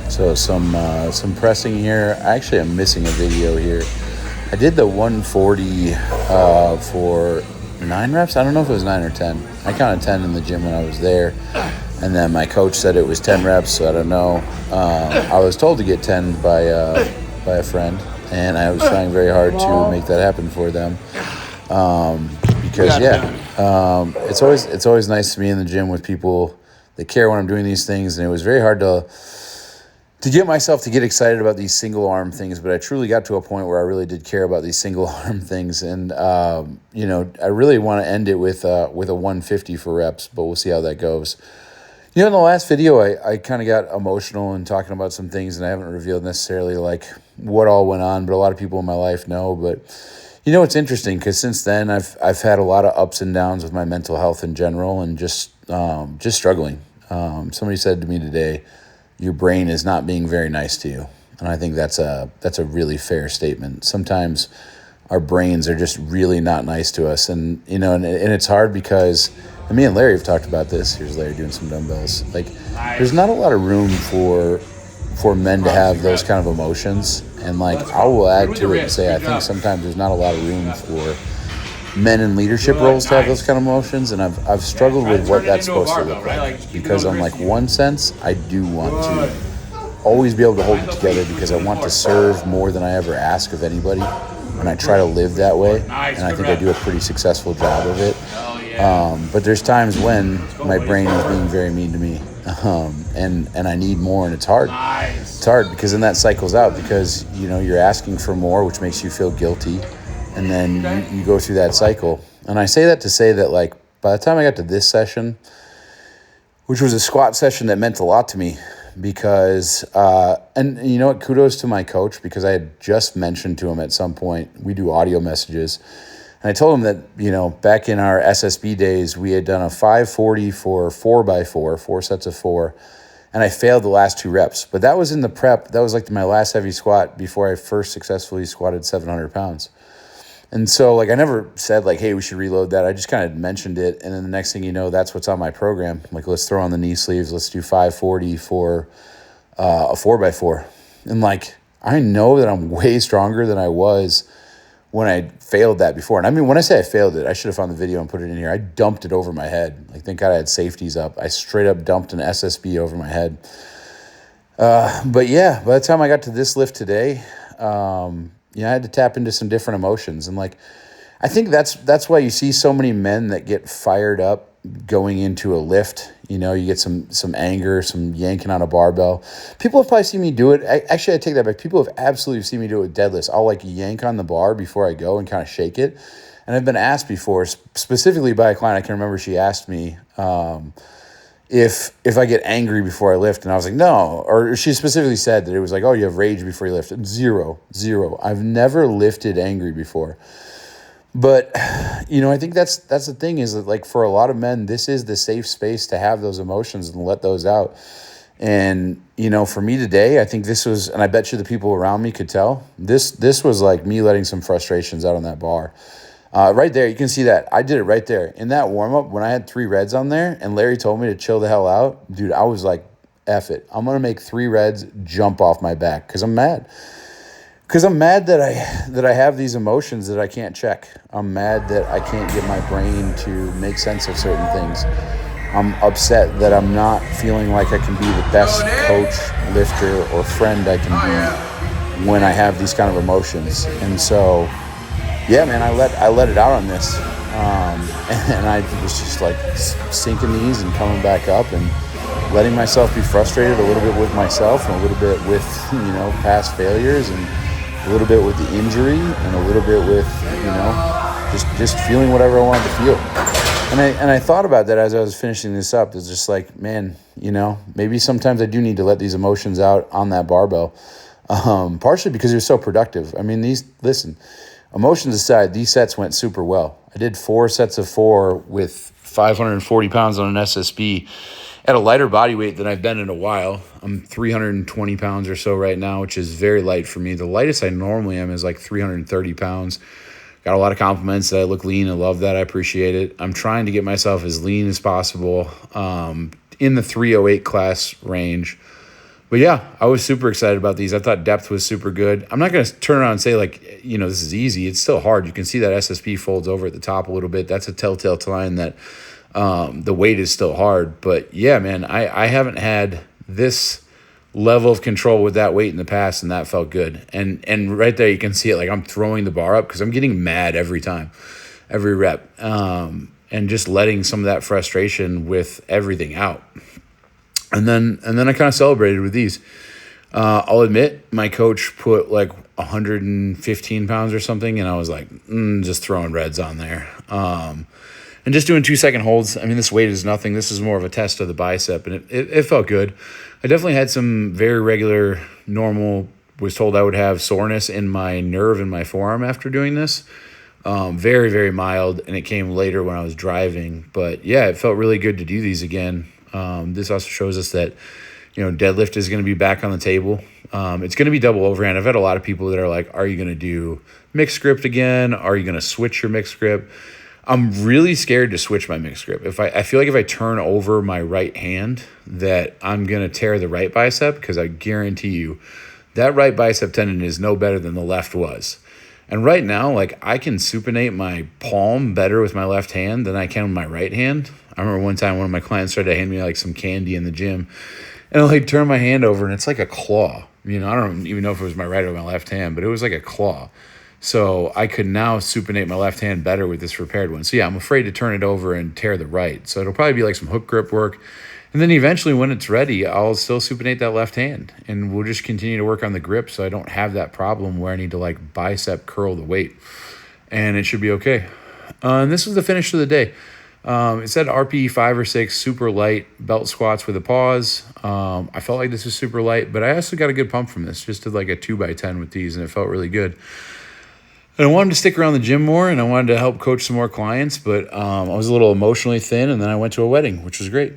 So some pressing here. Actually, I'm missing a video here. I did the 140 for 9 reps. I don't know if it was 9 or 10. I counted 10 in the gym when I was there. And then my coach said it was 10 reps, so I don't know. I was told to get 10 by a friend, and I was trying very hard to make that happen for them. Because it's always nice to be in the gym with people that care when I'm doing these things, and it was very hard to get myself to get excited about these single arm things, but I truly got to a point where I really did care about these single arm things, and I really want to end it with a 150 for reps, but we'll see how that goes. In the last video, I kind of got emotional in talking about some things, and I haven't revealed necessarily like what all went on, but a lot of people in my life know. But it's interesting because since then I've had a lot of ups and downs with my mental health in general, and just struggling. Somebody said to me today, your brain is not being very nice to you. And I think that's a really fair statement. Sometimes our brains are just really not nice to us. And, and it's hard because, and me and Larry have talked about this. Here's Larry doing some dumbbells. Like, there's not a lot of room for men to have those kind of emotions. And, like, I will add to it and say I think sometimes there's not a lot of room for men in leadership roles to have those kind of emotions, and I've struggled with what that's supposed to look like, because on like one sense I do want to always be able to hold it together because I want to serve more than I ever ask of anybody, and I try to live that way, and I think I do a pretty successful job of it. But there's times when my brain is being very mean to me, and I need more, and it's hard. It's hard because then that cycles out because you're asking for more, which makes you feel guilty. And then you go through that cycle. And I say that to say that, like, by the time I got to this session, which was a squat session that meant a lot to me because, and you know what, kudos to my coach, because I had just mentioned to him at some point, we do audio messages. And I told him that, back in our SSB days, we had done a 540 for 4x4, 4 sets of 4. And I failed the last 2 reps. But that was in the prep. That was like my last heavy squat before I first successfully squatted 700 pounds. And so, like, I never said, like, hey, we should reload that. I just kind of mentioned it. And then the next thing you know, that's what's on my program. Like, let's throw on the knee sleeves. Let's do 540 for a 4x4. And, like, I know that I'm way stronger than I was when I failed that before. And I mean, when I say I failed it, I should have found the video and put it in here. I dumped it over my head. Like, thank God I had safeties up. I straight up dumped an SSB over my head. But, yeah, by the time I got to this lift today, I had to tap into some different emotions. And, like, I think that's why you see so many men that get fired up going into a lift. You get some anger, some yanking on a barbell. People have probably seen me do it. Actually, I take that back. People have absolutely seen me do it with deadlifts. I'll, like, yank on the bar before I go and kind of shake it. And I've been asked before, specifically by a client, I can remember she asked me if I get angry before I lift, and I was like, no. Or she specifically said that it was like, oh, you have rage before you lift. Zero. I've never lifted angry before. But, I think that's the thing is that, like, for a lot of men, this is the safe space to have those emotions and let those out. And, for me today, I think this was, and I bet you the people around me could tell, this was like me letting some frustrations out on that bar. Right there, you can see that. I did it right there. In that warm-up, when I had 3 reds on there and Larry told me to chill the hell out, dude, I was like, F it. I'm going to make 3 reds jump off my back because I'm mad. Because I'm mad that I have these emotions that I can't check. I'm mad that I can't get my brain to make sense of certain things. I'm upset that I'm not feeling like I can be the best coach, lifter, or friend I can be when I have these kind of emotions. And so, yeah, man, I let it out on this. And I was just like sinking these and coming back up and letting myself be frustrated a little bit with myself and a little bit with, past failures and a little bit with the injury and a little bit with, just feeling whatever I wanted to feel. And I thought about that as I was finishing this up. It's just like, man, maybe sometimes I do need to let these emotions out on that barbell. Partially because it was so productive. I mean, emotions aside, these sets went super well. I did 4 sets of 4 with 540 pounds on an SSB at a lighter body weight than I've been in a while. I'm 320 pounds or so right now, which is very light for me. The lightest I normally am is like 330 pounds. Got a lot of compliments that I look lean. I love that. I appreciate it. I'm trying to get myself as lean as possible in the 308 class range. But yeah, I was super excited about these. I thought depth was super good. I'm not going to turn around and say, like, this is easy. It's still hard. You can see that SSP folds over at the top a little bit. That's a telltale sign that the weight is still hard. But yeah, man, I haven't had this level of control with that weight in the past, and that felt good. And right there, you can see it. Like, I'm throwing the bar up because I'm getting mad every time, every rep, and just letting some of that frustration with everything out. And then I kind of celebrated with these. I'll admit, my coach put like 115 pounds or something, and I was like, just throwing reds on there. And just doing 2-second holds. I mean, this weight is nothing. This is more of a test of the bicep, and it felt good. I definitely had some very regular, normal, was told I would have soreness in my nerve in my forearm after doing this. Very, very mild, and it came later when I was driving. But yeah, it felt really good to do these again. This also shows us that, deadlift is going to be back on the table. It's going to be double overhand. I've had a lot of people that are like, are you going to do mixed grip again? Are you going to switch your mixed grip? I'm really scared to switch my mixed grip. I feel like if I turn over my right hand, that I'm going to tear the right bicep, because I guarantee you that right bicep tendon is no better than the left was. And right now, like, I can supinate my palm better with my left hand than I can with my right hand. I remember one time one of my clients tried to hand me like some candy in the gym, and I like turn my hand over and it's like a claw. I don't even know if it was my right or my left hand, but it was like a claw. So I could now supinate my left hand better with this repaired one. So yeah, I'm afraid to turn it over and tear the right. So it'll probably be like some hook grip work. And then eventually when it's ready, I'll still supinate that left hand, and we'll just continue to work on the grip so I don't have that problem where I need to like bicep curl the weight, and it should be okay. And this was the finish of the day. It said RPE 5 or 6, super light belt squats with a pause. I felt like this was super light, but I also got a good pump from this. Just did like a 2x10 with these, and it felt really good. And I wanted to stick around the gym more, and I wanted to help coach some more clients, but I was a little emotionally thin, and then I went to a wedding, which was great.